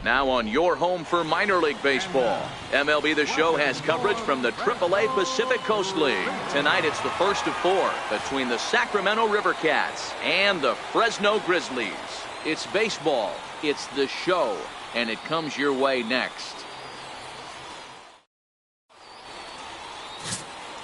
Now on your home for minor league baseball. MLB The Show has coverage from the AAA Pacific Coast League. Tonight it's the first of 4 between the Sacramento River Cats and the Fresno Grizzlies. It's baseball, it's the show, and it comes your way next.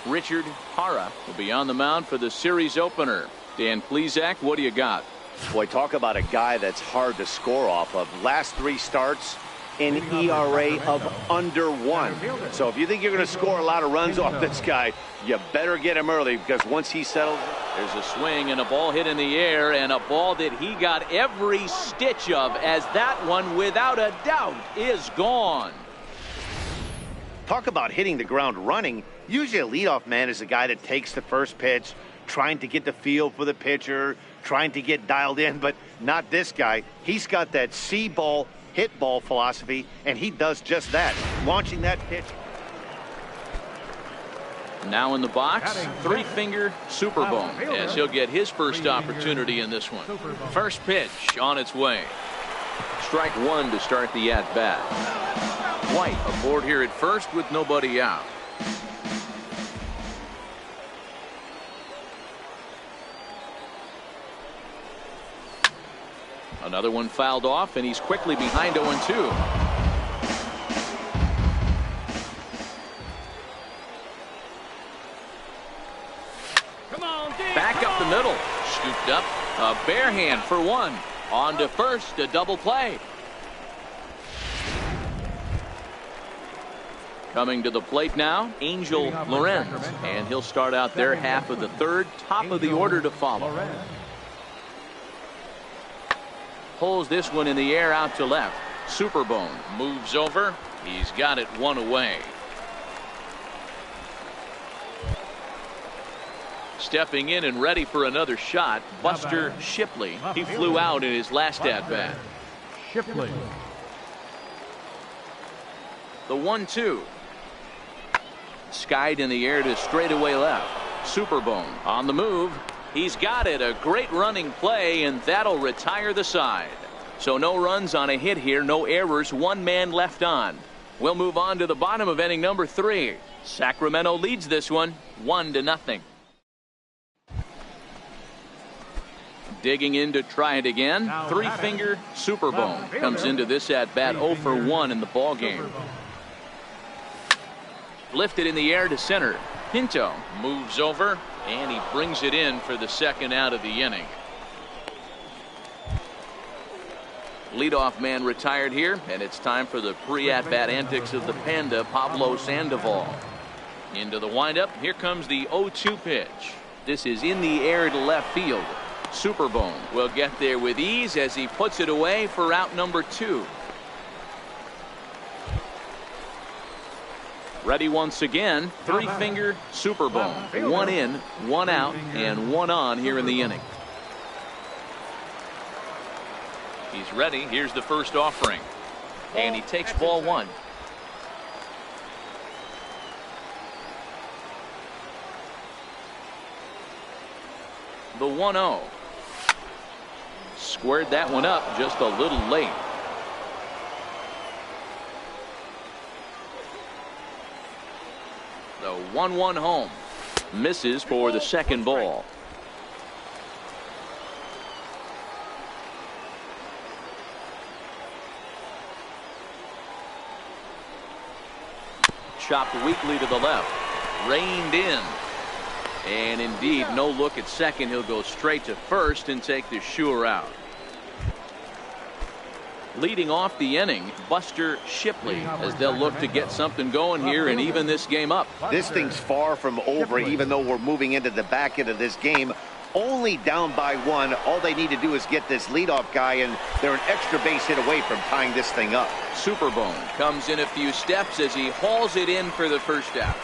Richard Hara will be on the mound for the series opener. Dan Plesac, what do you got? Boy, talk about a guy that's hard to score off of. Last 3 starts, an ERA of under 1. So if you think you're going to score a lot of runs off this guy, you better get him early, because once he settles. There's a swing and a ball hit in the air, and a ball that he got every stitch of, as that one, without a doubt, is gone. Talk about hitting the ground running. Usually a leadoff man is a guy that takes the first pitch, trying to get the feel for the pitcher, trying to get dialed in, but not this guy. He's got that see ball, hit ball philosophy, and he does just that, launching that pitch. Now in the box, 3-finger Superbone, as he'll get his first opportunity in this one. First pitch on its way. Strike 1 to start the at-bat. White aboard here at first with nobody out. Another one fouled off, and he's quickly behind 0-2. Back up the middle. Scooped up. A bare hand for 1. On to first, a double play. Coming to the plate now, Angel Lorenz. And he'll start out their half of the 3rd, top of the order to follow. Pulls this one in the air out to left. Superbone moves over. He's got it 1 away. Stepping in and ready for another shot, Buster Shipley. He flew out in his last at-bat. Shipley. The 1-2. Skied in the air to straightaway left. Superbone on the move. He's got it. A great running play, and that'll retire the side. So no runs on a hit here, no errors, 1 man left on. We'll move on to the bottom of inning number 3. Sacramento leads this one 1-0. Digging in to try it again. 3-finger Superbone comes into this at bat 0 for 1 in the ball game. Lifted in the air to center. Pinto moves over, and he brings it in for the 2nd out of the inning. Leadoff man retired here, and it's time for the pre-at-bat antics of the Panda, Pablo Sandoval. Into the windup. Here comes the 0-2 pitch. This is in the air to left field. Superbone will get there with ease as he puts it away for out number 2. Ready once again. 3-finger Superbone. 1 in, 1 out, and 1 on here in the inning. He's ready. Here's the first offering. And he takes ball 1. The 1-0. Squared that one up just a little late. The 1-1 home. Misses for the 2nd ball. chopped weakly to the left. Reined in. And indeed, no look at second. He'll go straight to first and take the sure out. Leading off the inning, Buster Shipley, as they'll look to get something going here and even this game up. This thing's far from over, even though we're moving into the back end of this game. Only down by one. All they need to do is get this leadoff guy, and they're an extra base hit away from tying this thing up. Superbone comes in a few steps as he hauls it in for the first out.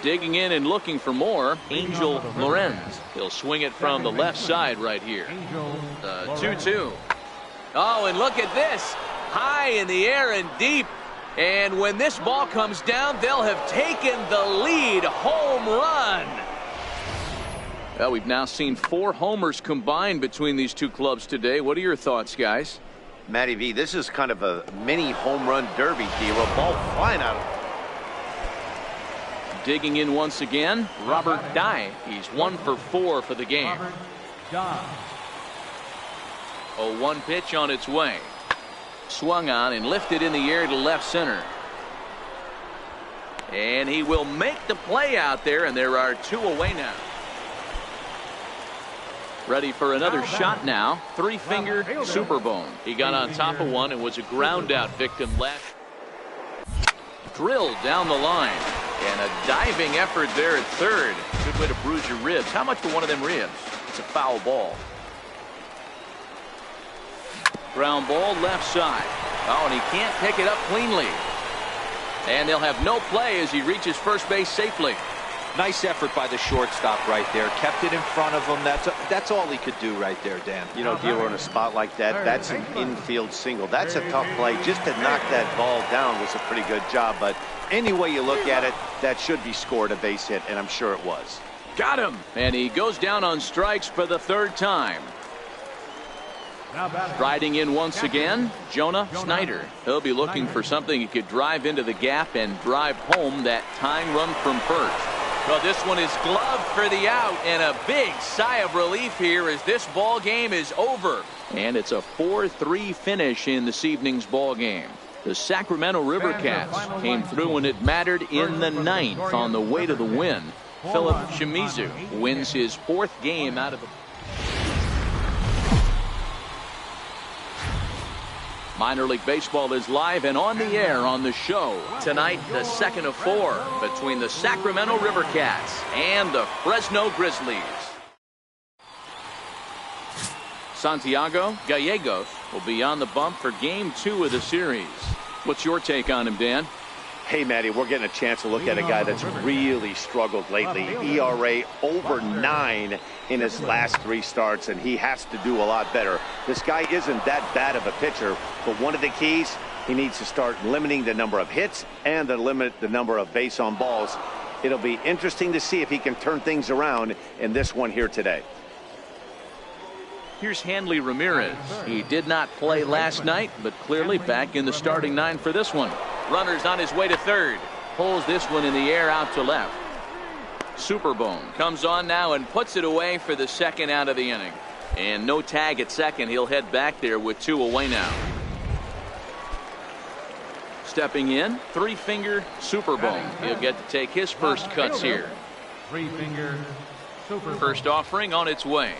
Digging in and looking for more, Angel Lorenz. He'll swing it from the left side right here. 2-2. Oh, and look at this. High in the air and deep. And when this ball comes down, they'll have taken the lead. Home run. Well, we've now seen 4 homers combined between these two clubs today. What are your thoughts, guys? Matty V, this is kind of a mini home run derby deal. A ball flying out of it. Digging in once again, Robert Dye. He's 1 for 4 for the game. 0-1 pitch on its way. Swung on and lifted in the air to left center. And he will make the play out there, and there are 2 away now. Ready for another shot now. 3-finger Superbone. He got on top of one and was a ground out victim last. Drilled down the line. And a diving effort there at third. Good way to bruise your ribs. How much for one of them ribs? It's a foul ball. Ground ball left side. Oh, and he can't pick it up cleanly. And they'll have no play as he reaches first base safely. Nice effort by the shortstop right there. Kept it in front of him. That's all he could do right there, Dan. You know, Gilo, in a spot like that, that's an infield single. That's a tough play. Just to knock that ball down was a pretty good job. But any way you look at it, that should be scored a base hit, and I'm sure it was. Got him. And he goes down on strikes for the 3rd time. Riding in once again, Jonah Snyder. He'll be looking for something he could drive into the gap and drive home that tying run from first. Well, this one is gloved for the out, and a big sigh of relief here as this ball game is over. And it's a 4-3 finish in this evening's ball game. The Sacramento River Cats came through when it mattered in the 9th on the way to the win. Philip Shimizu wins his 4th game out of the Minor League Baseball is live and on the air on the show. Tonight, the 2nd of 4 between the Sacramento River Cats and the Fresno Grizzlies. Santiago Gallegos will be on the bump for Game 2 of the series. What's your take on him, Dan? Hey, Matty, we're getting a chance to look at a guy that's really struggled lately. ERA over 9 in his last 3 starts, and he has to do a lot better. This guy isn't that bad of a pitcher, but one of the keys, he needs to start limiting the number of hits and to limit the number of base on balls. It'll be interesting to see if he can turn things around in this one here today. Here's Hanley Ramirez. He did not play last night, but clearly back in the starting 9 for this one. Runner's on his way to third. Pulls this one in the air out to left. Superbone comes on now and puts it away for the 2nd out of the inning. And no tag at second. He'll head back there with 2 away now. Stepping in, 3-finger Superbone. He'll get to take his first cuts here. 3-finger Superbone. First offering on its way.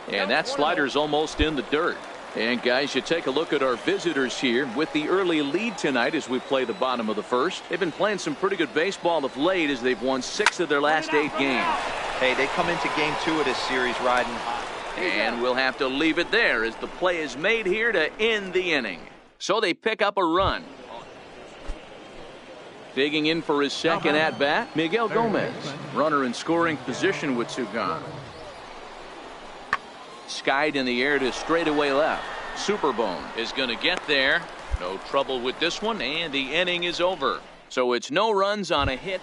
And that slider's almost in the dirt. And guys, you take a look at our visitors here with the early lead tonight as we play the bottom of the 1st. They've been playing some pretty good baseball of late as they've won 6 of their last 8 games. Hey, they come into Game 2 of this series riding hot. And we'll have to leave it there as the play is made here to end the inning. So they pick up a run. Digging in for his 2nd at-bat, Miguel Gomez. Runner in scoring position with 2 gone. Skied in the air to straightaway left. Superbone is going to get there. No trouble with this one, and the inning is over. So it's no runs on a hit.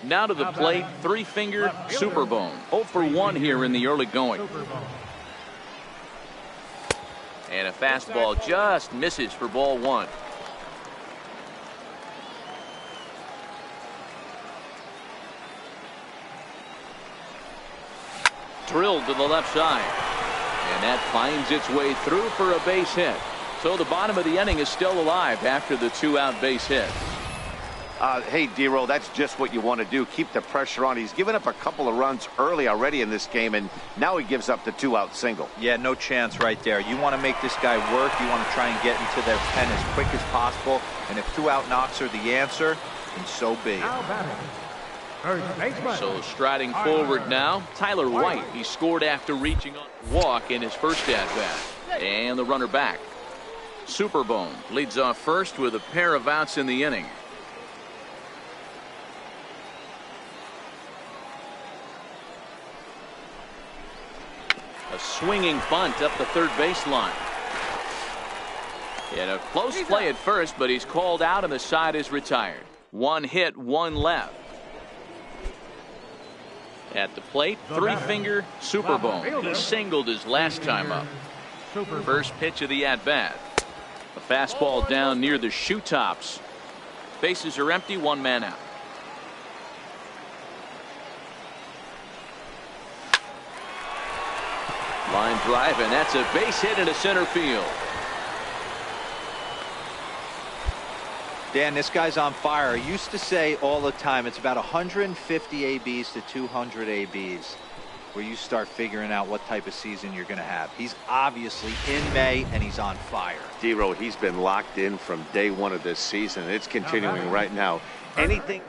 Now to the plate, 3-finger Superbone. 0 for 1 here in the early going. And a fastball just misses for ball 1. Drilled to the left side. And that finds its way through for a base hit. So the bottom of the inning is still alive after the 2-out base hit. Hey, D-Roll, that's just what you want to do. Keep the pressure on. He's given up a couple of runs early already in this game, and now he gives up the 2-out single. Yeah, no chance right there. You want to make this guy work. You want to try and get into their pen as quick as possible. And if 2-out knocks are the answer, then so be it. So striding forward now, Tyler White. He scored after reaching on walk in his first at-bat. And the runner back. Superbone leads off first with a pair of outs in the inning. A swinging bunt up the third baseline. And a close play at first, but he's called out and the side is retired. 1 hit, 1 left. At the plate, 3-finger Superbone. He singled his last time up. First pitch of the at-bat. A fastball down near the shoe tops. Bases are empty, 1 man out. Line drive, and that's a base hit into center field. Dan, this guy's on fire. I used to say all the time it's about 150 ABs to 200 ABs where you start figuring out what type of season you're going to have. He's obviously in May, and he's on fire. D-Roll, he's been locked in from day 1 of this season. It's continuing right now. Anything...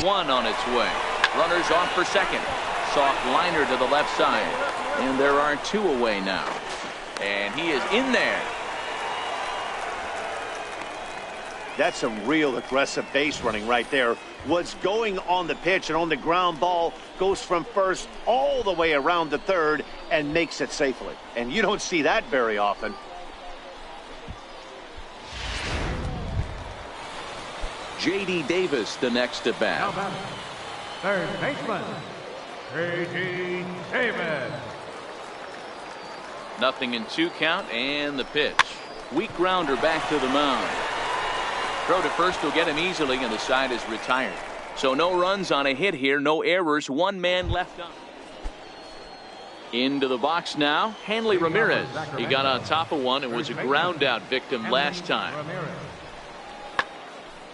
One on its way. Runners off for second. Soft liner to the left side. And there are 2 away now. And he is in there. That's some real aggressive base running right there. What's going on the pitch and on the ground ball goes from first all the way around to third and makes it safely. And you don't see that very often. J.D. Davis, the next at bat. Third baseman, J.D. Davis. Nothing in 2 count, and the pitch. Weak grounder back to the mound. Throw to first will get him easily, and the side is retired. So no runs on a hit here, no errors, 1 man left on. Into the box now, Hanley Ramirez. He got on top of one and was a ground out victim last time.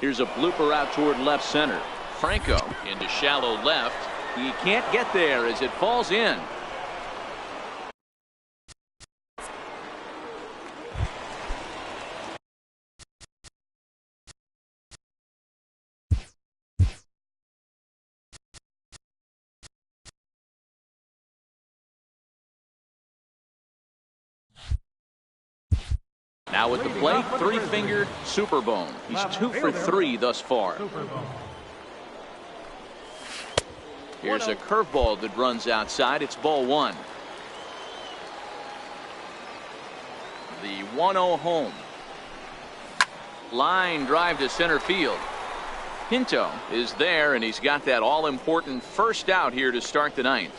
Here's a blooper out toward left center. Franco into shallow left. He can't get there as it falls in. Now at the plate, 3-finger Superbone. He's 2 for 3 thus far. Here's a curveball that runs outside. It's ball 1. The 1-0 home. Line drive to center field. Pinto is there, and he's got that all-important first out here to start the 9th.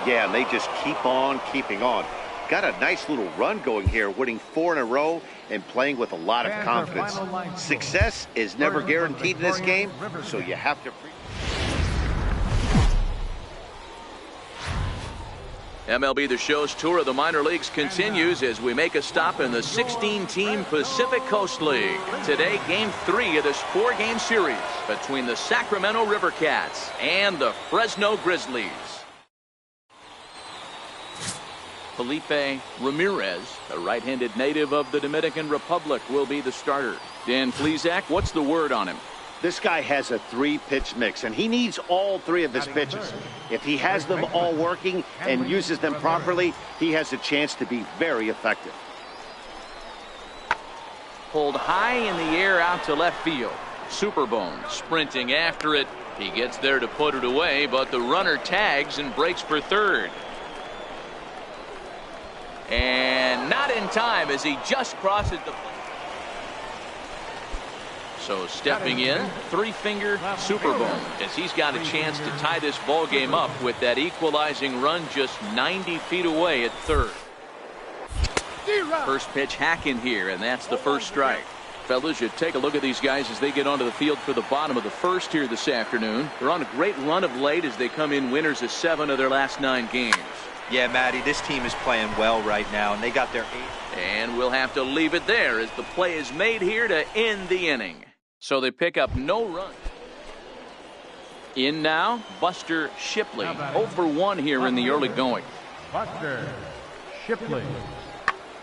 Yeah, and they just keep on keeping on. Got a nice little run going here, winning 4 in a row and playing with a lot of confidence. Success is never guaranteed in this game, so you have to... MLB The Show's tour of the minor leagues continues as we make a stop in the 16-team Pacific Coast League. Today, Game 3 of this 4-game series between the Sacramento River Cats and the Fresno Grizzlies. Felipe Ramirez, a right-handed native of the Dominican Republic, will be the starter. Dan Plesac, what's the word on him? This guy has a 3-pitch mix, and he needs all 3 of his pitches. If he has them all working and uses them properly, he has a chance to be very effective. Pulled high in the air out to left field. Superbone sprinting after it. He gets there to put it away, but the runner tags and breaks for third. And not in time as he just crosses the plate. So stepping in, three-finger Superbone, as he's got a chance to tie this ball game up with that equalizing run just 90 feet away at third. First pitch hacking here, and that's the first strike. Fellas, you take a look at these guys as they get onto the field for the bottom of the first here this afternoon. They're on a great run of late as they come in winners of 7 of their last 9 games. Yeah, Matty, this team is playing well right now, and they got their 8th. And we'll have to leave it there as the play is made here to end the inning. So they pick up no runs. In now, Buster Shipley. 0 for 1 here in the early going. Buster Shipley.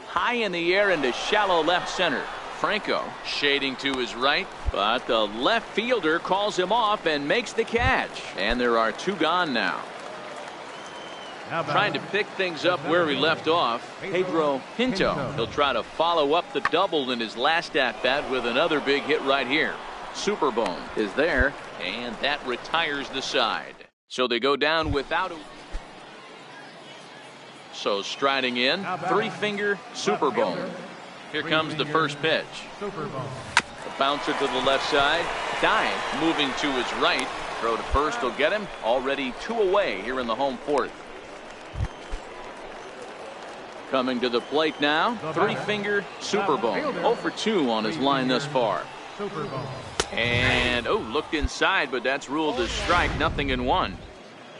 High in the air into shallow left center. Franco shading to his right, but the left fielder calls him off and makes the catch. And there are 2 gone now. Trying to pick things up where he left off, Pedro Pinto. He'll try to follow up the double in his last at-bat with another big hit right here. Superbone is there, and that retires the side. So they go down without a... So striding in, three-finger Superbone. Here comes the first pitch. The bouncer to the left side. Dive moving to his right. Throw to first will get him. Already 2 away here in the home 4th. Coming to the plate now, three-finger Superbone. 0 for 2 on his line thus far. And, looked inside, but that's ruled as strike. 0-1.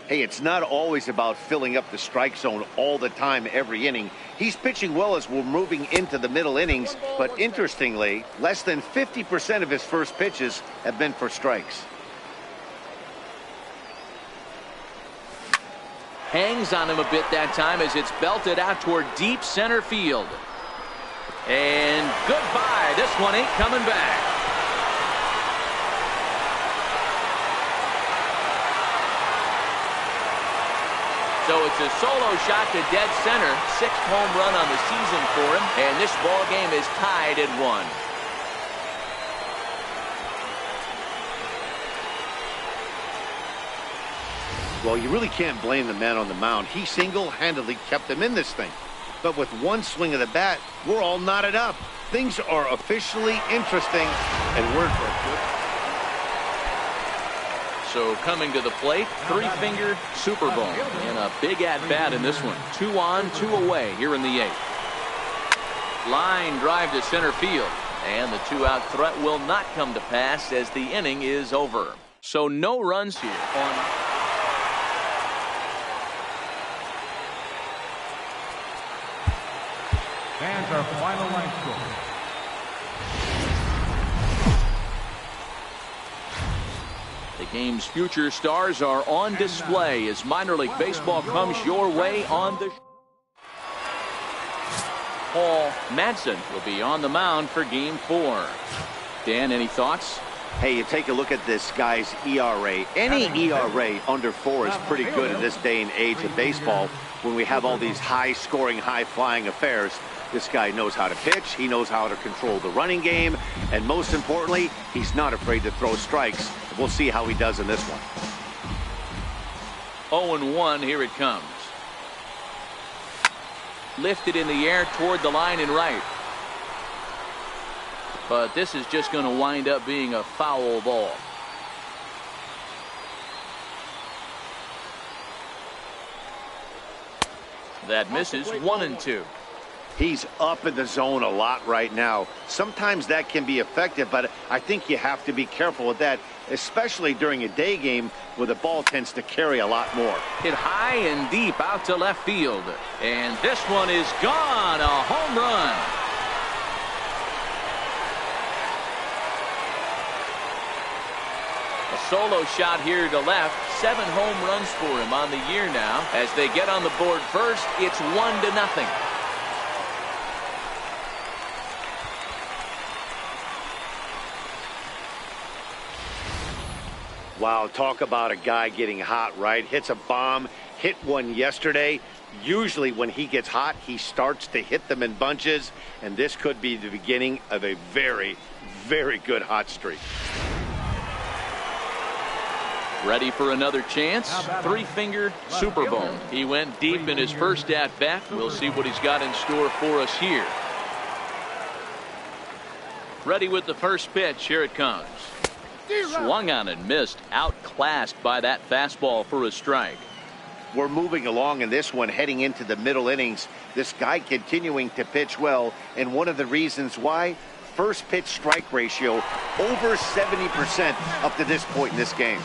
Hey, it's not always about filling up the strike zone all the time every inning. He's pitching well as we're moving into the middle innings, but interestingly, less than 50% of his first pitches have been for strikes. Hangs on him a bit that time as it's belted out toward deep center field. And goodbye. This one ain't coming back. So it's a solo shot to dead center. 6th home run on the season for him. And this ball game is tied at 1. Well, you really can't blame the man on the mound. He single-handedly kept them in this thing. But with one swing of the bat, we're all knotted up. Things are officially interesting, and we're for good. So coming to the plate, three-finger Superbone. And a big at-bat in this one. 2 on, 2 away here in the 8th. Line drive to center field. And the 2-out threat will not come to pass as the inning is over. So no runs here on... Fans our final line score. The game's future stars are on display as minor league baseball comes your way on the... Paul Madsen will be on the mound for game 4. Dan, any thoughts? Hey, you take a look at this guy's ERA. Any ERA under 4 is pretty good in this day and age of baseball when we have all these high-scoring, high-flying affairs. This guy knows how to pitch, he knows how to control the running game, and most importantly, he's not afraid to throw strikes. We'll see how he does in this one. 0-1, here it comes. Lifted in the air toward the line and right. But this is just going to wind up being a foul ball. That misses. 1-2. He's up in the zone a lot right now. Sometimes that can be effective, but I think you have to be careful with that, especially during a day game where the ball tends to carry a lot more. Hit high and deep out to left field. And this one is gone. A home run. A solo shot here to left. 7 home runs for him on the year now. As they get on the board first, it's 1-0. Wow, talk about a guy getting hot, right? Hits a bomb, hit one yesterday. Usually when he gets hot, he starts to hit them in bunches, and this could be the beginning of a very, very good hot streak. Ready for another chance? Three-finger Superbone. He went deep in his first at-bat. We'll see what he's got in store for us here. Ready with the first pitch. Here it comes. Swung on and missed. Outclassed by that fastball for a strike. We're moving along in this one, heading into the middle innings. This guy continuing to pitch well, and one of the reasons why, first pitch strike ratio over 70% up to this point in this game.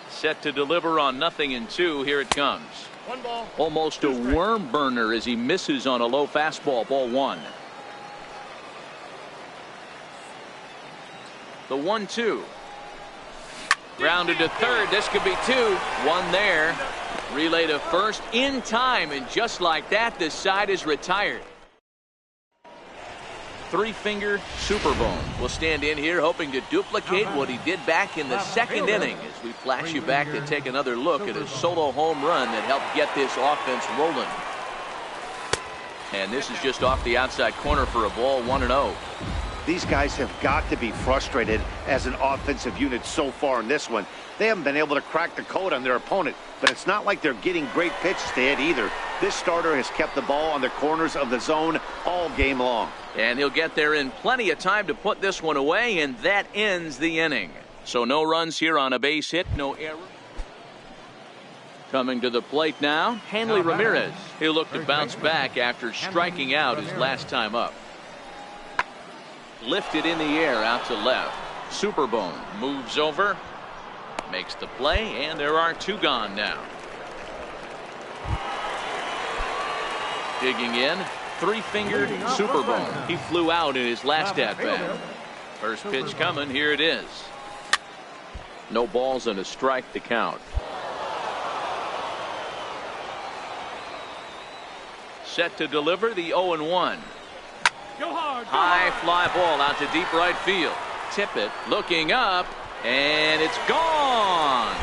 Set to deliver on 0-2. Here it comes. 1 ball. Almost a worm burner as he misses on a low fastball. Ball 1. The 1-2. Grounded to third. This could be 2. 1 there. Relay to first in time, and just like that, this side is retired. Three-finger Superbone will stand in here hoping to duplicate what he did back in the second inning as we flash you back to take another look at a solo home run that helped get this offense rolling. And this is just off the outside corner for a ball. 1-0. These guys have got to be frustrated as an offensive unit so far in this one. They haven't been able to crack the code on their opponent, but it's not like they're getting great pitches to hit either. This starter has kept the ball on the corners of the zone all game long. And he'll get there in plenty of time to put this one away, and that ends the inning. So no runs here on a base hit, no error. Coming to the plate now, Hanley Ramirez. He'll look to bounce back after striking out his last time up. Lifted in the air out to left. Superbone moves over, makes the play, and there are 2 gone now. Digging in, three-fingered Superbone. He flew out in his last at-bat. First pitch coming. Here it is. No balls and a strike to count. Set to deliver the 0-1. High fly ball out to deep right field. Tippett looking up, and it's gone.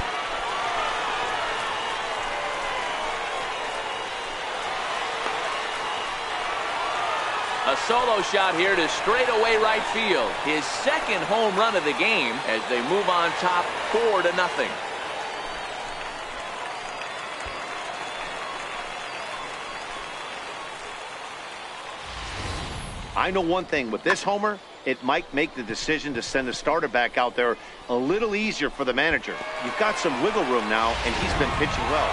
A solo shot here to straightaway right field. His second home run of the game as they move on top 4-0. I know one thing with this homer, it might make the decision to send the starter back out there a little easier for the manager. You've got some wiggle room now, and he's been pitching well.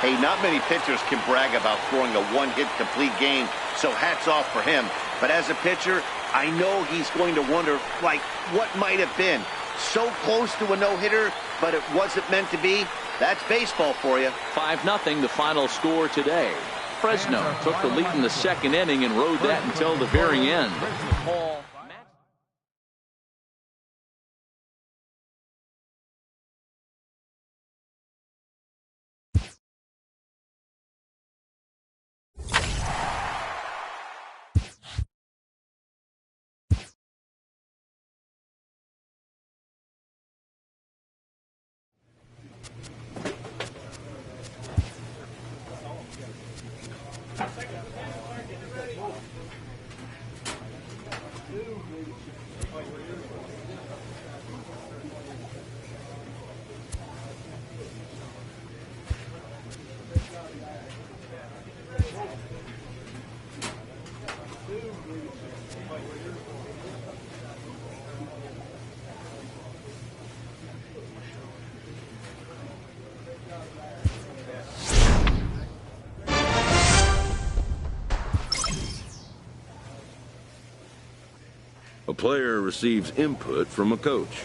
Hey, not many pitchers can brag about throwing a one-hit complete game, so hats off for him. But as a pitcher, I know he's going to wonder, like, what might have been. So close to a no-hitter, but it wasn't meant to be. That's baseball for you. 5-0 the final score today. Fresno took the lead in the second inning and rode that until the very end. A player receives input from a coach.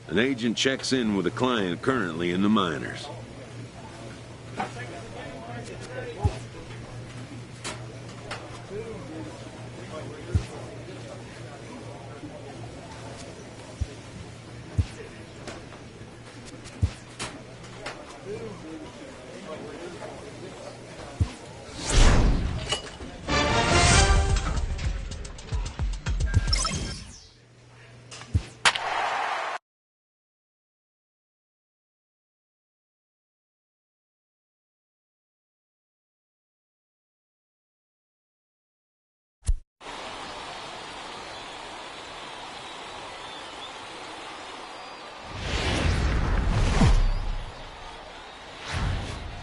An agent checks in with a client currently in the minors.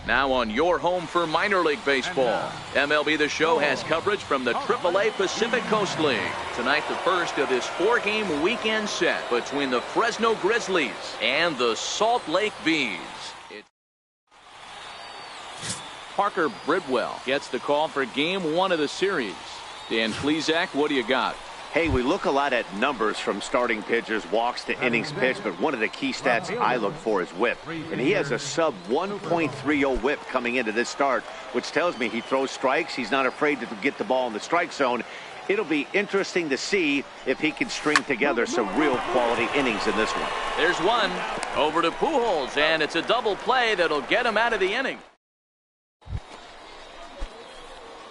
Now on your home for minor league baseball. MLB The Show has coverage from the AAA Pacific Coast League. Tonight, the first of this 4-game weekend set between the Fresno Grizzlies and the Salt Lake Bees. Parker Bridwell gets the call for game 1 of the series. Dan Plesac, what do you got? Hey, we look a lot at numbers from starting pitchers, walks to innings pitched, but one of the key stats I look for is whip. And he has a sub 1.30 whip coming into this start, which tells me he throws strikes. He's not afraid to get the ball in the strike zone. It'll be interesting to see if he can string together some real quality innings in this one. There's one over to Pujols, and it's a double play that'll get him out of the inning.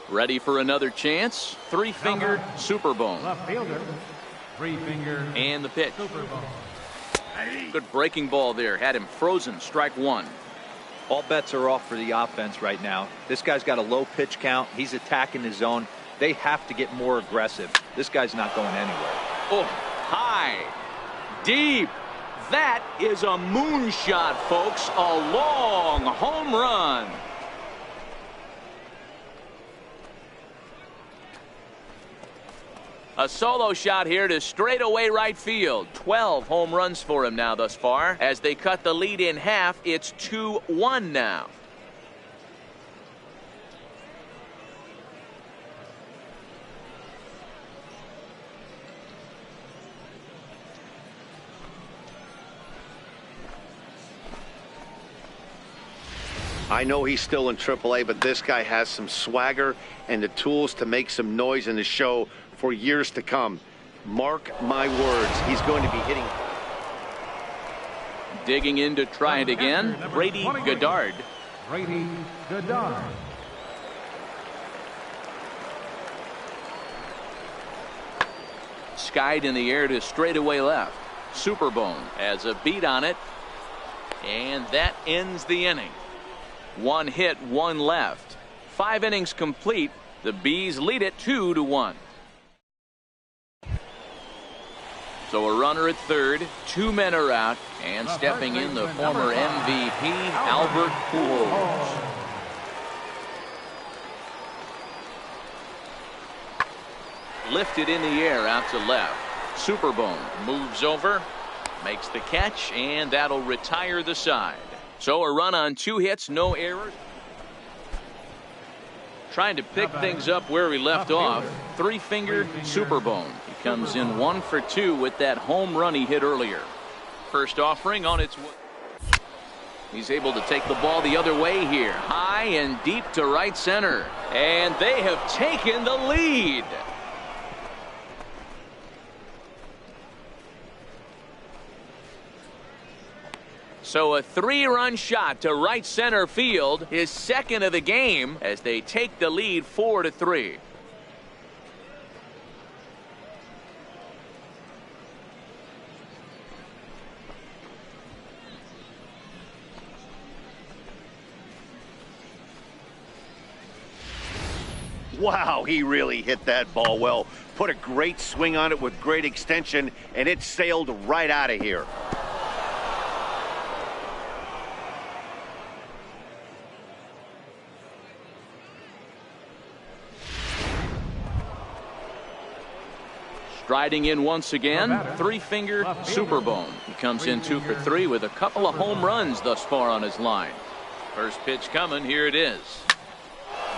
Ready for another chance. 3-finger Superbone. Left fielder. 3-finger. And the pitch. Good breaking ball there. Had him frozen. Strike 1. All bets are off for the offense right now. This guy's got a low pitch count. He's attacking the zone. They have to get more aggressive. This guy's not going anywhere. Oh, high. Deep. That is a moonshot, folks. A long home run. A solo shot here to straightaway right field. 12 home runs for him now thus far. As they cut the lead in half, it's 2-1 now. I know he's still in AAA, but this guy has some swagger and the tools to make some noise in the show for years to come. Mark my words, he's going to be hitting. Digging in to try it again, Brady Goddard. Brady Goddard. Skied in the air to straightaway left. Superbone has a beat on it, and that ends the inning. 1 hit, 1 left. 5 innings complete. The Bees lead it 2-1. So a runner at third, 2 men are out, and stepping in the former MVP, Albert Pujols. Lifted in the air out to left. Superbone moves over, makes the catch, and that'll retire the side. So a run on 2 hits, no errors. Trying to pick things up where we left off. 3-finger Superbone. He comes in 1 for 2 with that home run he hit earlier. First offering on its way. He's able to take the ball the other way here. High and deep to right center. And they have taken the lead. So a 3-run shot to right center field, his second of the game, as they take the lead 4-3. Wow, he really hit that ball well. Put a great swing on it with great extension, and it sailed right out of here. Striding in once again, 3-finger Superbone. He comes in 2 for 3 with a couple of home runs thus far on his line. First pitch coming, here it is.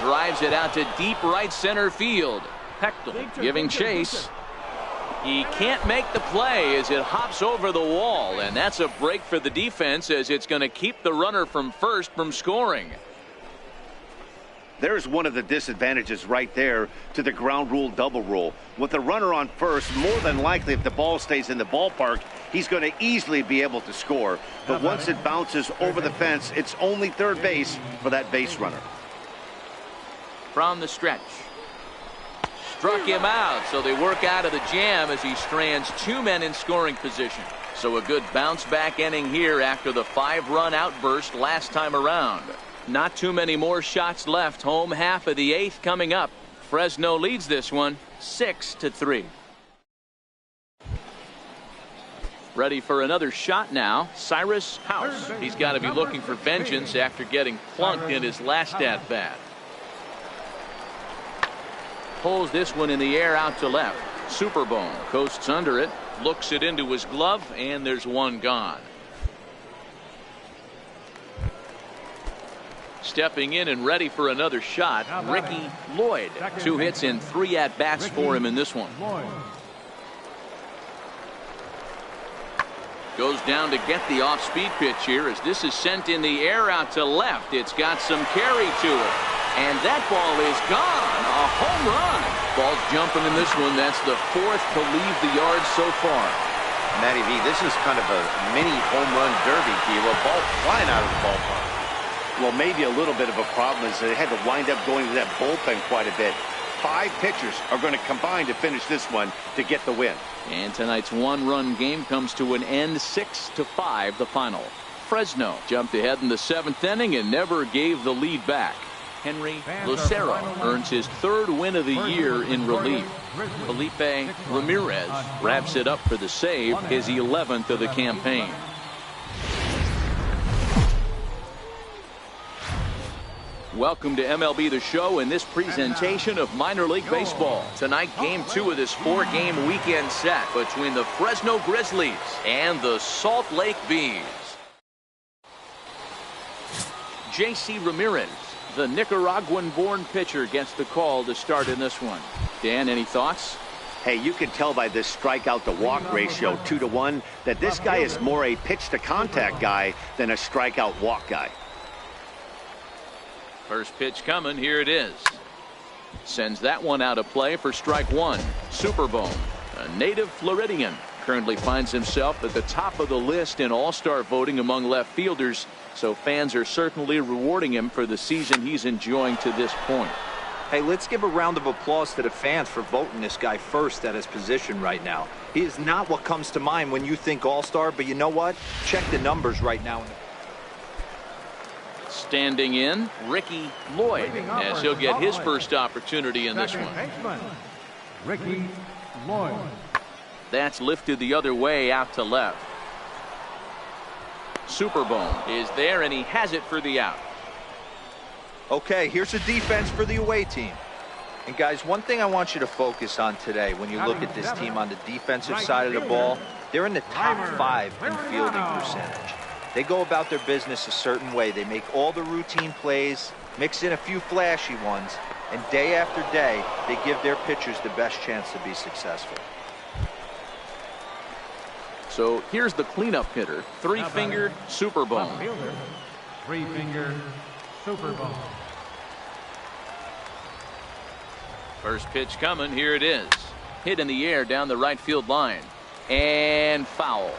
Drives it out to deep right center field. Pechtel giving chase. He can't make the play as it hops over the wall, and that's a break for the defense as it's going to keep the runner from first from scoring. There's one of the disadvantages right there to the ground rule double rule. With the runner on first, more than likely if the ball stays in the ballpark, he's going to easily be able to score. But once it bounces over the fence, it's only third base for that base runner. From the stretch. Struck him out, so they work out of the jam as he strands 2 men in scoring position. So a good bounce back inning here after the 5-run outburst last time around. Not too many more shots left. Home half of the 8th coming up. Fresno leads this one 6-3. Ready for another shot now, Cyrus House. He's got to be looking for vengeance after getting plunked in his last at-bat. Pulls this one in the air out to left. Superbone coasts under it, looks it into his glove, and there's one gone. Stepping in and ready for another shot, Ricky Lloyd. 2 hits and 3 at-bats for him in this one. Goes down to get the off-speed pitch here as this is sent in the air out to left. It's got some carry to it. And that ball is gone. A home run. Ball's jumping in this one. That's the 4th to leave the yard so far. Matty V, this is kind of a mini home run derby deal. A ball flying out of the ballpark. Well, maybe a little bit of a problem is they had to wind up going to that bullpen quite a bit. 5 pitchers are going to combine to finish this one to get the win. And tonight's 1-run game comes to an end, 6-5 the final. Fresno jumped ahead in the 7th inning and never gave the lead back. Henry Lucero earns his 3rd win of the year in relief. Felipe Ramirez wraps it up for the save, his 11th of the campaign. Welcome to MLB The Show and this presentation of minor league baseball. Tonight, game 2 of this 4-game weekend set between the Fresno Grizzlies and the Salt Lake Bees. J.C. Ramirez, the Nicaraguan-born pitcher, gets the call to start in this one. Dan, any thoughts? Hey, you can tell by this strikeout to walk ratio 2-to-1 that this guy is more a pitch to contact guy than a strikeout walk guy. First pitch coming, here it is. Sends that one out of play for strike 1. Superbone, a native Floridian, currently finds himself at the top of the list in all-star voting among left fielders, so fans are certainly rewarding him for the season he's enjoying to this point. Hey, let's give a round of applause to the fans for voting this guy first at his position right now. He is not what comes to mind when you think all-star, but you know what? Check the numbers right now. Standing in, Ricky Lloyd, as he'll get his first opportunity in this one. Ricky Lloyd. That's lifted the other way out to left. Superbone is there, and he has it for the out. Okay, here's a defense for the away team. And guys, one thing I want you to focus on today when you look at this team on the defensive side of the ball, they're in the top 5 in fielding percentage. They go about their business a certain way. They make all the routine plays, mix in a few flashy ones, and day after day, they give their pitchers the best chance to be successful. So here's the cleanup hitter, 3-finger Superbone. 3-finger Superbone. First pitch coming, here it is. Hit in the air down the right field line. And foul.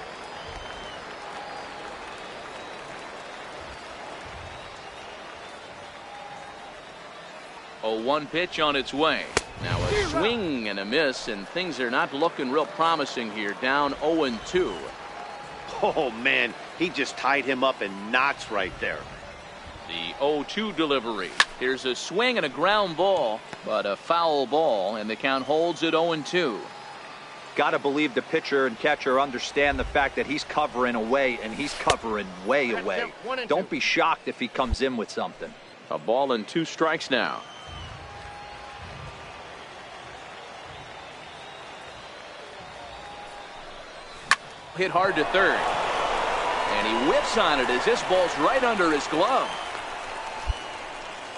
A 1 pitch on its way. Now a swing and a miss, and things are not looking real promising here. Down 0-2. Oh, man, he just tied him up in knots right there. The 0-2 delivery. Here's a swing and a ground ball, but a foul ball, and the count holds at 0-2. Got to believe the pitcher and catcher understand the fact that he's covering away, and he's covering way away. Don't be shocked if he comes in with something. A ball and 2 strikes now. Hit hard to third. And he whips on it as this ball's right under his glove.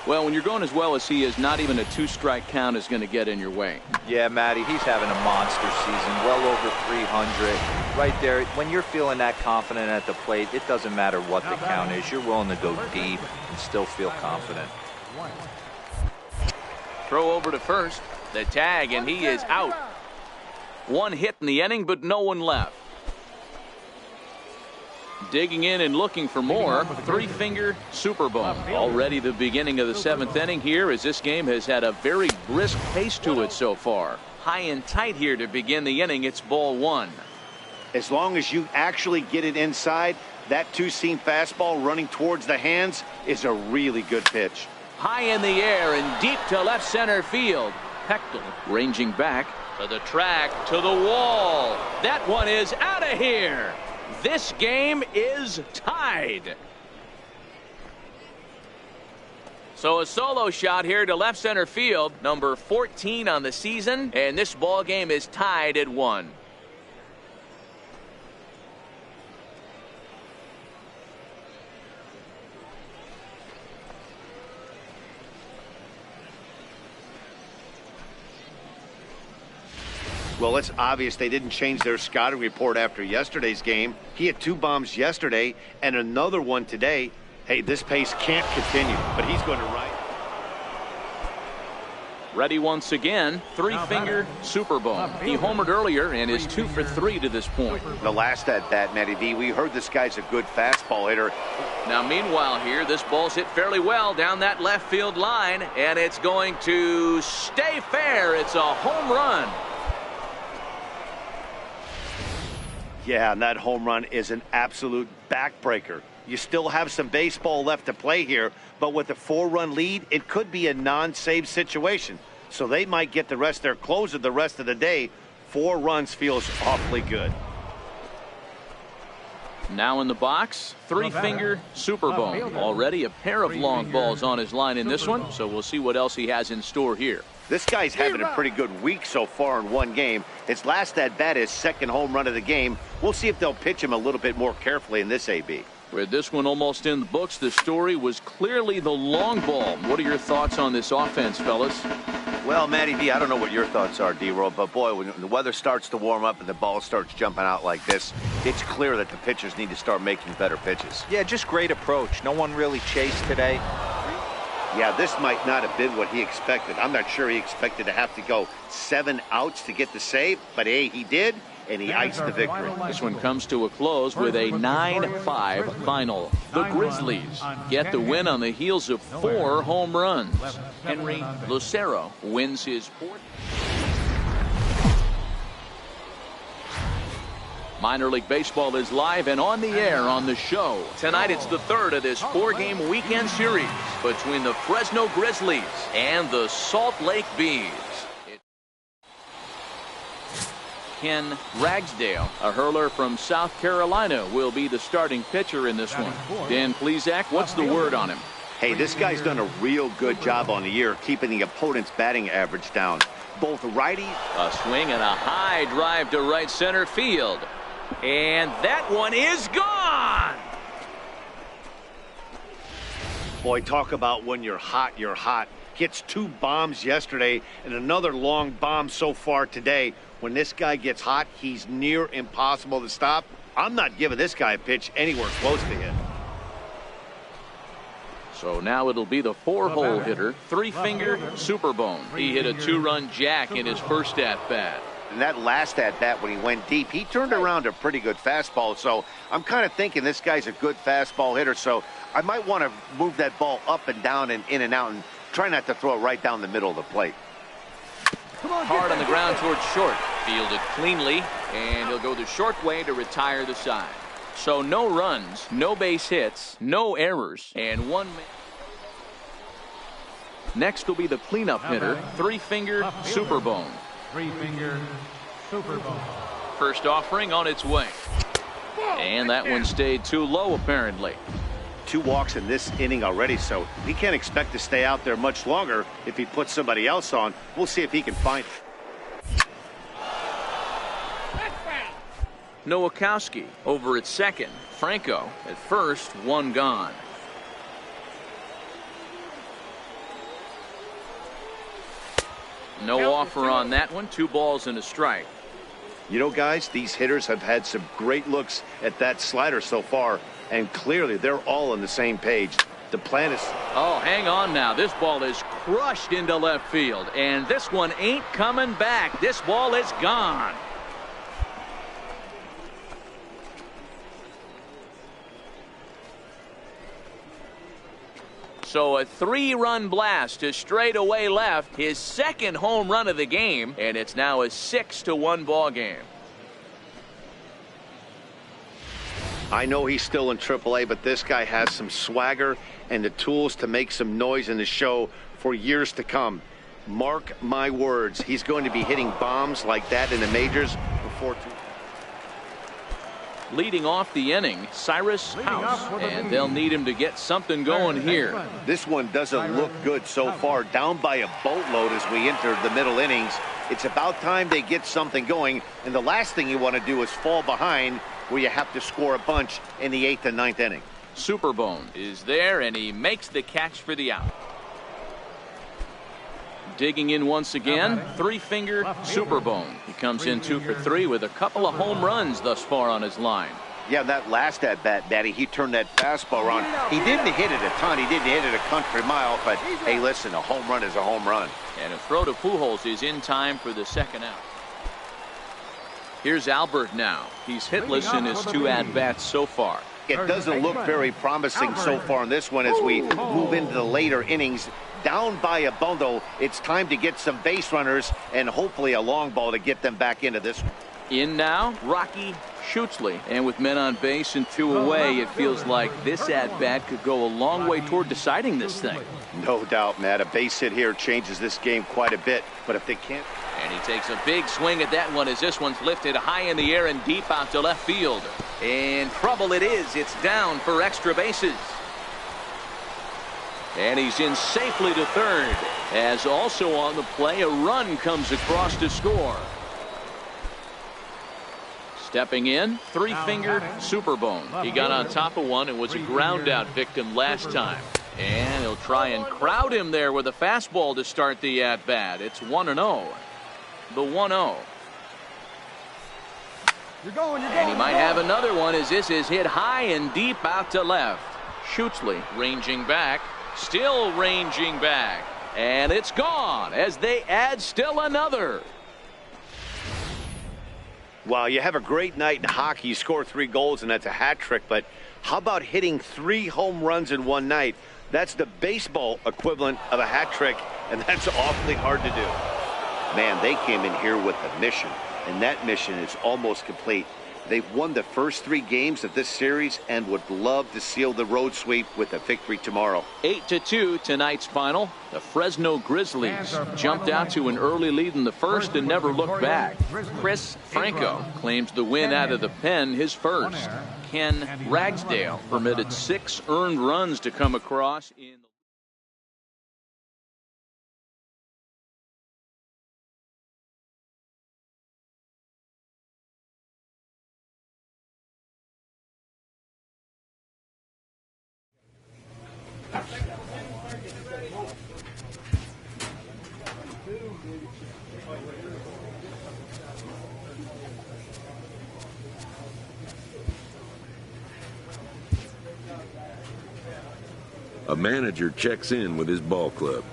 Well, when you're going as well as he is, not even a 2-strike count is going to get in your way. Yeah, Matty, he's having a monster season, well over 300. Right there, when you're feeling that confident at the plate, it doesn't matter what the count is. You're willing to go deep and still feel confident. Throw over to first. The tag, and he is out. 1 hit in the inning, but no one left. Digging in and looking for more, 3-finger Superbone. Already the beginning of the 7th inning here, as this game has had a very brisk pace to it so far. High and tight here to begin the inning. It's ball 1. As long as you actually get it inside, that 2-seam fastball running towards the hands is a really good pitch. High in the air and deep to left center field. Hector ranging back. To the track, to the wall. That one is out of here. This game is tied. So a solo shot here to left center field, number 14 on the season, and this ball game is tied at 1. Well, it's obvious they didn't change their scouting report after yesterday's game. He had 2 bombs yesterday and another one today. Hey, this pace can't continue, but he's going to right. Ready once again, 3-finger super bone. He homered earlier and is 2 for 3 to this point. The last at bat, Matty V, we heard this guy's a good fastball hitter. Now, meanwhile here, this ball's hit fairly well down that left field line, and it's going to stay fair. It's a home run. Yeah, and that home run is an absolute backbreaker. You still have some baseball left to play here, but with a 4-run lead, it could be a non-save situation. So they might get the rest of their closer the rest of the day. 4 runs feels awfully good. Now in the box, 3-finger super bone. Already a pair of long balls on his line in this one, so we'll see what else he has in store here. This guy's having a pretty good week so far in one game. His last at-bat is second home run of the game. We'll see if they'll pitch him a little bit more carefully in this AB. With this one almost in the books, the story was clearly the long ball. What are your thoughts on this offense, fellas? Well, Matty V, I don't know what your thoughts are, D-Roll, but boy, when the weather starts to warm up and the ball starts jumping out like this, it's clear that the pitchers need to start making better pitches. Yeah, just great approach. No one really chased today. Yeah, this might not have been what he expected. I'm not sure he expected to have to go 7 outs to get the save, but hey, he did, and he iced the victory. This one comes to a close with a 9-5 final. The Grizzlies get the win on the heels of 4 home runs. Henry Lucero wins his 4th. Minor League Baseball is live and on the air on the show. Tonight it's the 3rd of this 4-game weekend series between the Fresno Grizzlies and the Salt Lake Bees. Ken Ragsdale, a hurler from South Carolina, will be the starting pitcher in this one. Dan Plesac, what's the word on him? Hey, this guy's done a real good job on the year keeping the opponent's batting average down. Both righties. A swing and a high drive to right center field. And that one is gone. Boy, talk about when you're hot, you're hot. Hits 2 bombs yesterday and another long bomb so far today. When this guy gets hot, he's near impossible to stop. I'm not giving this guy a pitch anywhere close to him. So now it'll be the 4-hole hitter, 3-finger super bone. He hit a 2-run jack in his first at-bat. And that last at-bat when he went deep, he turned around a pretty good fastball. So I'm kind of thinking this guy's a good fastball hitter. So I might want to move that ball up and down and in and out and try not to throw it right down the middle of the plate. Hard on the ground towards short. Fielded cleanly, and he'll go the short way to retire the side. So no runs, no base hits, no errors, and 1 man. Next will be the cleanup hitter, 3-finger super bone. 3-finger super bone. First offering on its way. And that one stayed too low, apparently. 2 walks in this inning already, so he can't expect to stay out there much longer if he puts somebody else on. We'll see if he can find it. Nowakowski over at second. Franco at first, 1 gone. No offer on that one. 2 balls and a strike. You know, guys, these hitters have had some great looks at that slider so far, and clearly they're all on the same page. The plan is... Oh, hang on now. This ball is crushed into left field, and this one ain't coming back. This ball is gone. So a 3-run blast to straightaway left, his second home run of the game, and it's now a 6-1 ball game. I know he's still in AAA, but this guy has some swagger and the tools to make some noise in the show for years to come. Mark my words, he's going to be hitting bombs like that in the majors before too. Leading off the inning, Cyrus House, and they'll need him to get something going here. This one doesn't look good so far. Down by a boatload as we enter the middle innings. It's about time they get something going, and the last thing you want to do is fall behind where you have to score a bunch in the 8th and 9th inning. Superbone is there, and he makes the catch for the out. Digging in once again, three-finger Superbone. He comes in 2 for 3 with a couple of home runs thus far on his line. Yeah, that last at-bat, Batty, he turned that fastball around. He didn't hit it a ton. He didn't hit it a country mile, but hey, listen, a home run is a home run. And a throw to Pujols is in time for the second out. Here's Albert now. He's hitless in his 2 at-bats so far. It doesn't look very promising so far in this one as we move into the later innings. Down by a bundle, it's time to get some base runners and hopefully a long ball to get them back into this one. In now, Rocky Schutzley. And with men on base and 2 away, it feels like this at-bat could go a long way toward deciding this thing. No doubt, Matt. A base hit here changes this game quite a bit. But if they can't... And he takes a big swing at that one as this one's lifted high in the air and deep out to left field. And trouble it is. It's down for extra bases. And he's in safely to third, as also on the play a run comes across to score. Stepping in, three-finger Superbone. He got on top of one and was a ground-out victim last time. And he'll try and crowd him there with a fastball to start the at-bat. It's 1-0. The 1-0. And he might have another one as this is hit high and deep out to left. Schutzley ranging back. Still ranging back, and it's gone as they add still another. Wow, you have a great night in hockey. You score 3 goals, and that's a hat trick. But how about hitting 3 home runs in one night? That's the baseball equivalent of a hat trick, and that's awfully hard to do. Man, they came in here with a mission, and that mission is almost complete. They've won the first 3 games of this series and would love to seal the road sweep with a victory tomorrow. 8-2 tonight's final. The Fresno Grizzlies jumped out to an early lead in the first and never looked back. Chris Franco claims the win out of the pen, his first. Ken Ragsdale permitted 6 earned runs to come across in A manager checks in with his ball club.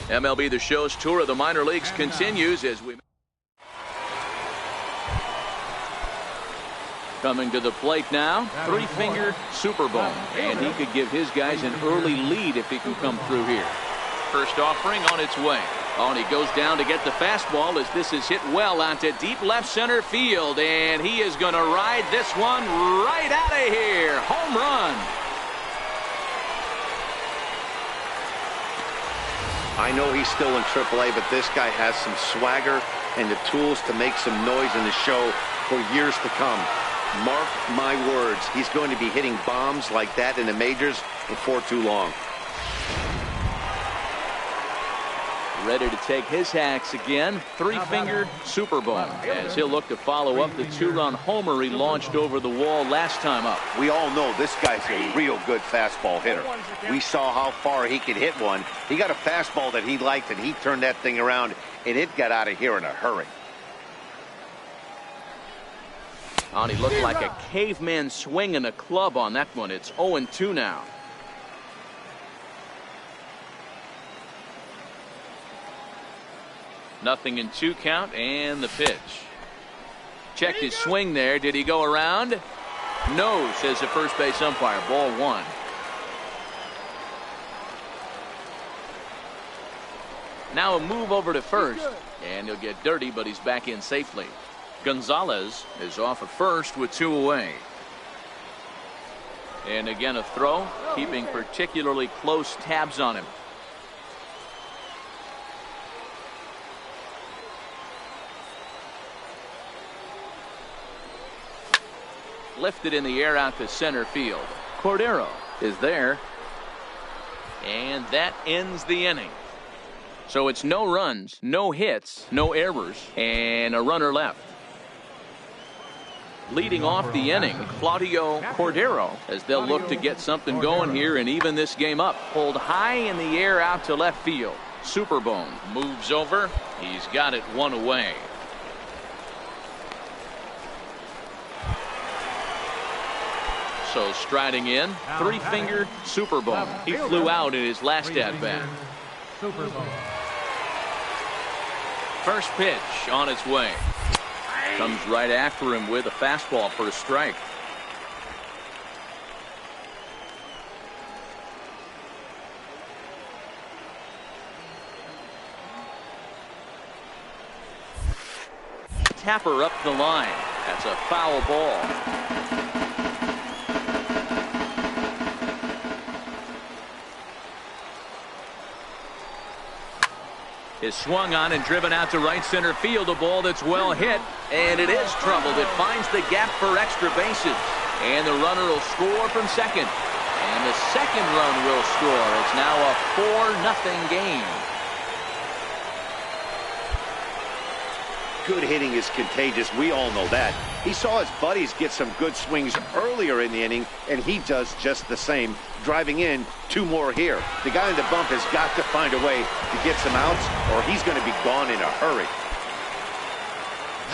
MLB The Show's tour of the minor leagues continues as we coming to the plate now, three-finger Superbone, and he could give his guys an early lead if he can come through here. First offering on its way. Oh, and he goes down to get the fastball as this is hit well onto deep left center field, and he is going to ride this one right out of here. Home run. I know he's still in AAA, but this guy has some swagger and the tools to make some noise in the show for years to come. Mark my words, he's going to be hitting bombs like that in the majors before too long. Ready to take his hacks again. Three-fingered super bone as he'll look to follow up the two-run homer he launched over the wall last time up. We all know this guy's a real good fastball hitter. We saw how far he could hit one. He got a fastball that he liked, and he turned that thing around, and it got out of here in a hurry. Oh, he looked like a caveman swinging a club on that one. It's 0-2 now. Nothing in 2 count, and the pitch. Checked his swing there. Did he go around? No, says the first base umpire. Ball 1. Now a move over to first, and he'll get dirty, but he's back in safely. Gonzalez is off at first with 2 away. And again a throw, keeping particularly close tabs on him. Lifted in the air out to center field. Cordero is there. And that ends the inning. So it's no runs, no hits, no errors, and a runner left. Leading off the inning, Claudio Cordero, as they'll look to get something going here and even this game up. Pulled high in the air out to left field. Superbone moves over. He's got it 1 away. So striding in, three-fingered Superbone. He flew out in his last at-bat. First pitch on its way. Comes right after him with a fastball for a strike. Tapper up the line. That's a foul ball. Is swung on and driven out to right center field. A ball that's well hit, and it is troubled. It finds the gap for extra bases, and the runner will score from second, and the second run will score. It's now a 4-0 game. Good hitting is contagious. We all know that. He saw his buddies get some good swings earlier in the inning, and he does just the same, driving in 2 more here. The guy in the bump has got to find a way to get some outs, or he's going to be gone in a hurry.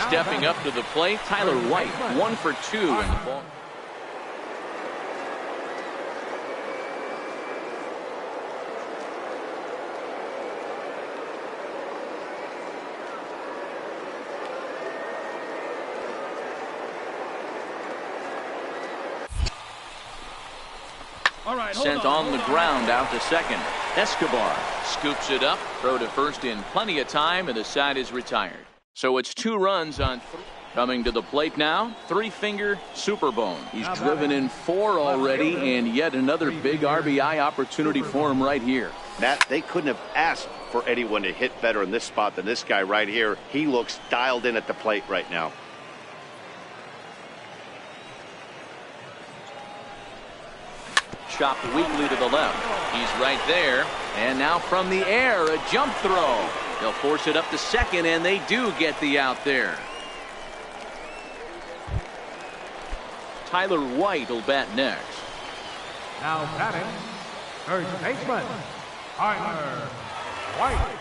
Stepping up to the plate, Tyler White, 1 for 2 in the ball. Sent on the ground out to second. Escobar scoops it up. Throw to first in plenty of time, and the side is retired. So it's 2 runs on 3. Coming to the plate now, three-finger Superbone. He's driven in 4 already, and yet another big RBI opportunity for him right here. Matt, they couldn't have asked for anyone to hit better in this spot than this guy right here. He looks dialed in at the plate right now. Chopped weakly to the left. He's right there. And now from the air, a jump throw. They'll force it up to second, and they do get the out there. Tyler White will bat next. Now batting, first baseman, Tyler White.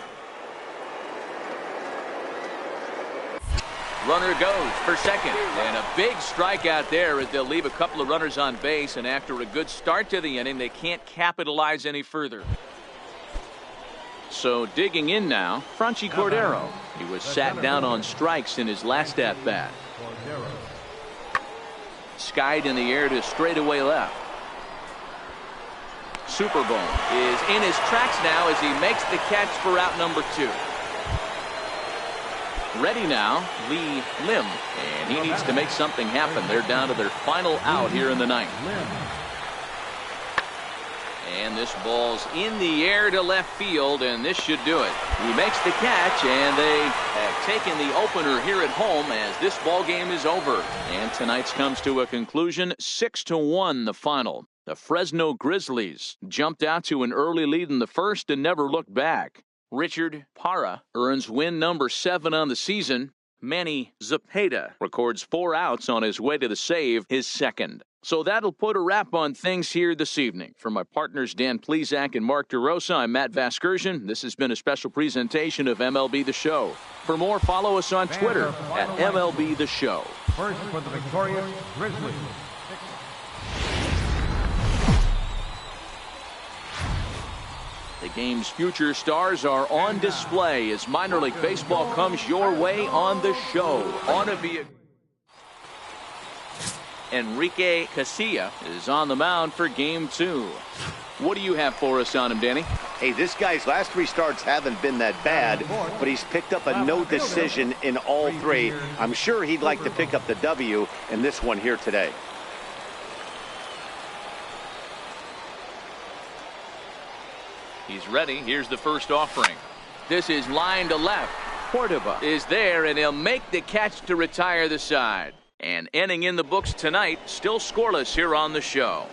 Runner goes for second, and a big strikeout there as they'll leave a couple of runners on base, and after a good start to the inning, they can't capitalize any further. So digging in now, Franchi Cordero. He was sat down on strikes in his last at-bat. Skied in the air to straightaway left. Superbone is in his tracks now as he makes the catch for out number 2. Ready now, Lee Lim, and he needs to make something happen. They're down to their final out here in the 9th. And this ball's in the air to left field, and this should do it. He makes the catch, and they have taken the opener here at home as this ball game is over. And tonight's comes to a conclusion, 6-1 the final. The Fresno Grizzlies jumped out to an early lead in the first and never looked back. Richard Parra earns win number 7 on the season. Manny Zepeda records 4 outs on his way to the save, his second. So that'll put a wrap on things here this evening. For my partners Dan Plesac and Mark DeRosa, I'm Matt Vasgersian. This has been a special presentation of MLB The Show. For more, follow us on Twitter at MLB The Show. First for the victorious Grizzlies. The game's future stars are on display as minor league baseball comes your way on the show. On to be Enrique Casilla is on the mound for game 2. What do you have for us on him, Danny? Hey, this guy's last 3 starts haven't been that bad, but he's picked up a no decision in all 3. I'm sure he'd like to pick up the W in this one here today. He's ready. Here's the first offering. This is line to left. Cordoba is there, and he'll make the catch to retire the side. And inning in the books tonight, still scoreless here on the show.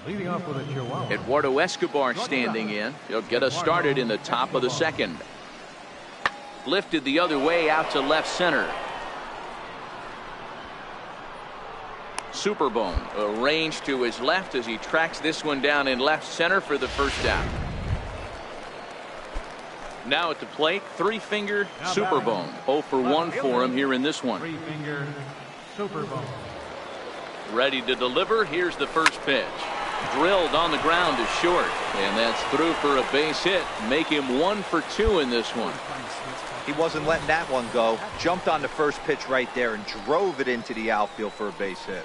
Leading off with a Chihuahua. Eduardo Escobar standing in. He'll get us started in the top of the second. Lifted the other way out to left center. Superbone arranged to his left as he tracks this one down in left center for the first down. Now at the plate, 3-finger Superbone. 0 for 1 for him here in this one. 3-finger Superbone. Ready to deliver. Here's the first pitch. Drilled on the ground to short. And that's through for a base hit. Make him 1 for 2 in this one. He wasn't letting that one go. Jumped on the first pitch right there and drove it into the outfield for a base hit.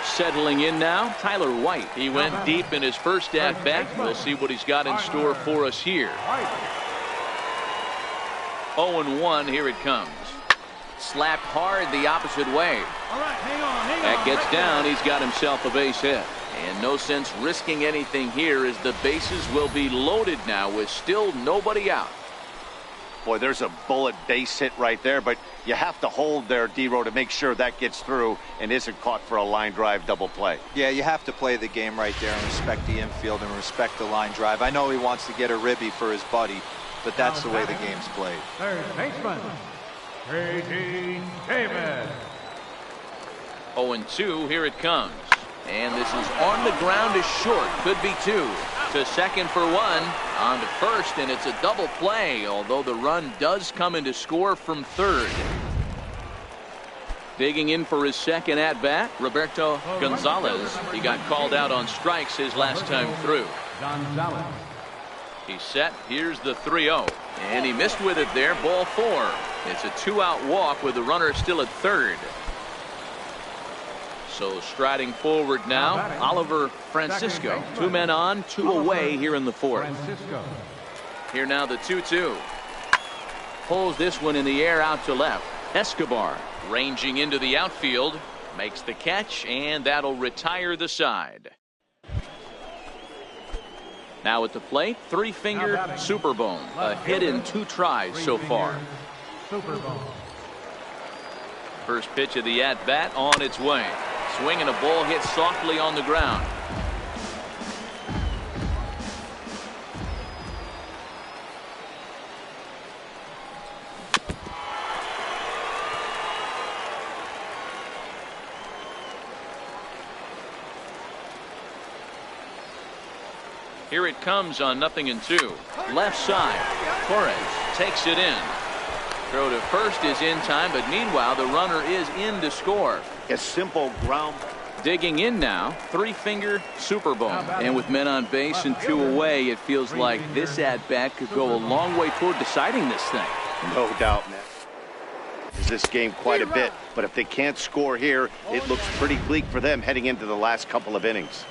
Settling in now, Tyler White. He went deep in his first at-bat. We'll see what he's got in store for us here. 0-1, here it comes. Slapped hard the opposite way. That gets down. He's got himself a base hit. And no sense risking anything here as the bases will be loaded now with still nobody out. Boy, there's a bullet base hit right there, but you have to hold there, D-Row, to make sure that gets through and isn't caught for a line drive double play. Yeah, you have to play the game right there and respect the infield and respect the line drive. I know he wants to get a ribby for his buddy, but that's the way the game's played. Third baseman, J.D. Davis. 0-2, here it comes. And this is on the ground to short. Could be 2. To second for 1. On to first, and it's a double play, although the run does come in to score from third. Digging in for his second at-bat, Roberto Gonzalez. He got called out on strikes his last time through. Gonzalez. He's set. Here's the 3-0. And he missed with it there. Ball 4. It's a 2-out walk with the runner still at third. So striding forward now, Oliver Francisco. 2 men on, 2 away here in the fourth. Here now the 2-2. Pulls this one in the air out to left. Escobar ranging into the outfield. Makes the catch, and that'll retire the side. Now at the plate, 3-finger Superbone. A hit in 2 tries so far. First pitch of the at-bat on its way. Swing and a ball hit softly on the ground. Here it comes on 0-2. Left side. Torres takes it in. Throw to first is in time, but meanwhile the runner is in to score. A simple ground. Digging in now, 3-finger Superbone. And with men on base and 2 away, it feels like this at-bat could go a long way toward deciding this thing. No doubt, man. This game quite a bit, but if they can't score here, it looks pretty bleak for them heading into the last couple of innings.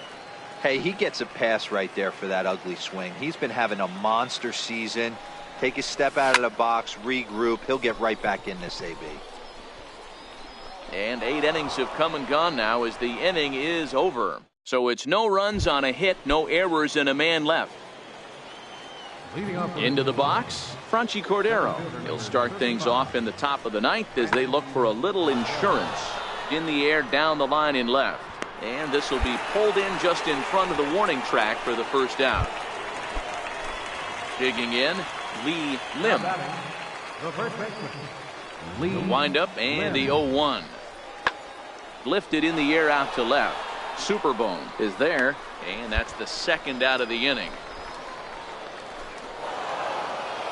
Hey, he gets a pass right there for that ugly swing. He's been having a monster season. Take a step out of the box, regroup. He'll get right back in this AB. And 8 innings have come and gone now as the inning is over. So it's no runs on a hit, no errors, and a man left. Into the box, Franchi Cordero. He'll start things off in the top of the 9th as they look for a little insurance. In the air, down the line in left. And this will be pulled in just in front of the warning track for the first out. Digging in, Lee Lim. The windup and the 0-1. Lifted in the air out to left. Superbone is there, and that's the second out of the inning.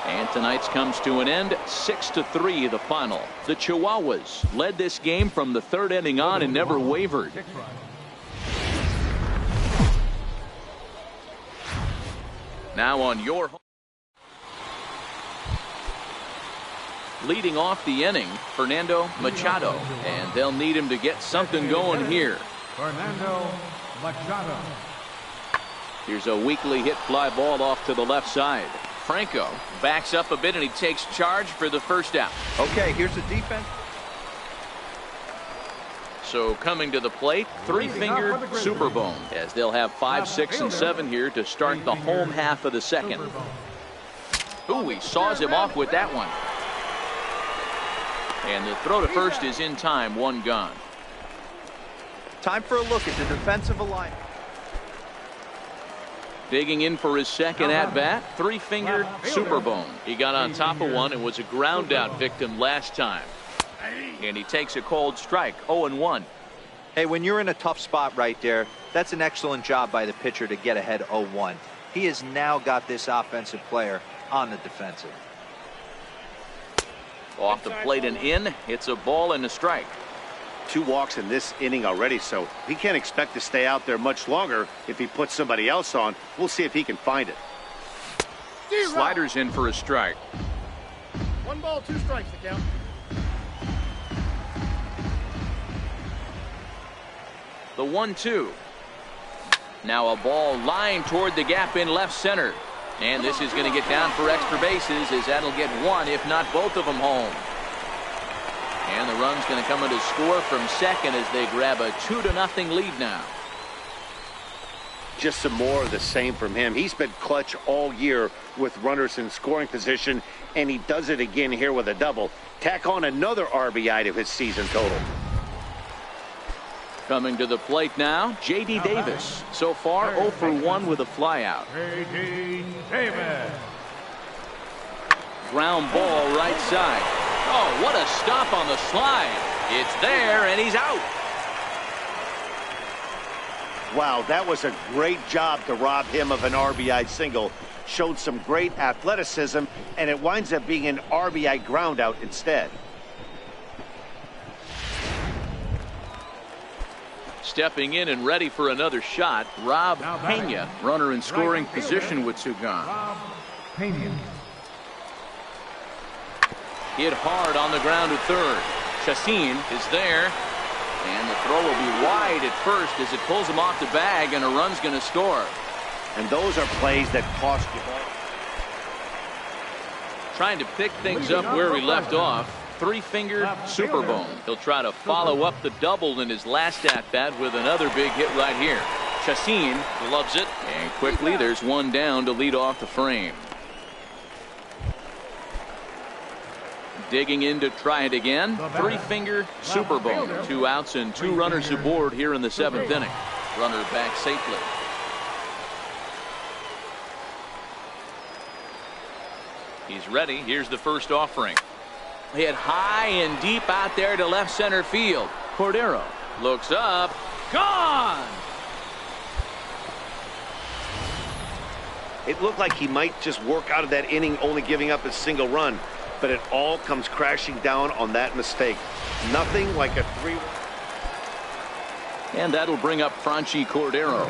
And tonight's comes to an end, 6-3 the final. The Chihuahuas led this game from the 3rd inning on and never wavered. Now on your home. Leading off the inning, Fernando Machado, and they'll need him to get something going here. Fernando Machado. Here's a weakly hit fly ball off to the left side. Franco backs up a bit and he takes charge for the first out. Okay, here's the defense. So coming to the plate, 3-finger Superbone, as they'll have 5, 6, and 7 here to start the home half of the second. Ooh, he saws him off with that one. And the throw to first is in time, 1 gone. Time for a look at the defensive line. Digging in for his second at-bat, 3-finger Superbone. He got on top of one and was a ground-out victim last time. And he takes a cold strike, 0-1. Hey, when you're in a tough spot right there, that's an excellent job by the pitcher to get ahead 0-1. He has now got this offensive player on the defensive. Off the plate and in, it's a ball and a strike. 2 walks in this inning already, so he can't expect to stay out there much longer if he puts somebody else on. We'll see if he can find it. Sliders in for a strike. 1 ball, 2 strikes to count. The 1-2. Now a ball lined toward the gap in left center. And this is going to get down for extra bases as that'll get 1, if not both of them, home. And the run's going to come in to score from second as they grab a 2-0 lead now. Just some more of the same from him. He's been clutch all year with runners in scoring position, and he does it again here with a double. Tack on another RBI to his season total. Coming to the plate now, J.D. Davis. So far, 0 for 1 with a flyout. J.D. Davis. Ground ball right side. Oh, what a stop on the slide. It's there, and he's out. Wow, that was a great job to rob him of an RBI single. Showed some great athleticism, and it winds up being an RBI groundout instead. Stepping in and ready for another shot, Rob Pena, runner in scoring position with Sugan. Rob Pena. Hit hard on the ground to third. Chacin is there, and the throw will be wide at first as it pulls him off the bag, and a run's going to score. And those are plays that cost you. Trying to pick things up where he left off. 3-finger Superbone. He'll try to follow up the double in his last at-bat with another big hit right here. Chacin loves it, and quickly there's 1 down to lead off the frame. Digging in to try it again. 3-finger Superbone. 2 outs and 2 runners aboard here in the 7th inning. Runner back safely. He's ready. Here's the first offering. Hit high and deep out there to left center field. Cordero looks up. Gone! It looked like he might just work out of that inning, only giving up a single run, but it all comes crashing down on that mistake. Nothing like a 3. And that'll bring up Franchi Cordero.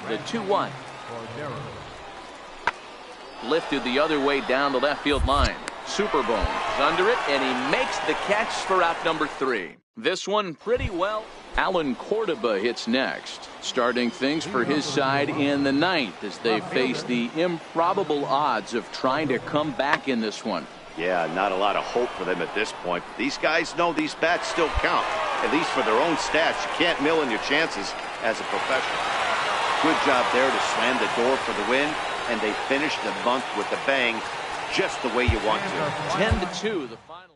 The 2-1. Lifted the other way down the left field line. Superbone's under it, and he makes the catch for out number 3. This one pretty well. Alan Cordoba hits next, starting things for his side in the 9th as they face the improbable odds of trying to come back in this one. Yeah, not a lot of hope for them at this point. But these guys know these bats still count, at least for their own stats. You can't mill in your chances as a professional. Good job there to slam the door for the win, and they finished the month with a bang, just the way you want to. 10-2, the final.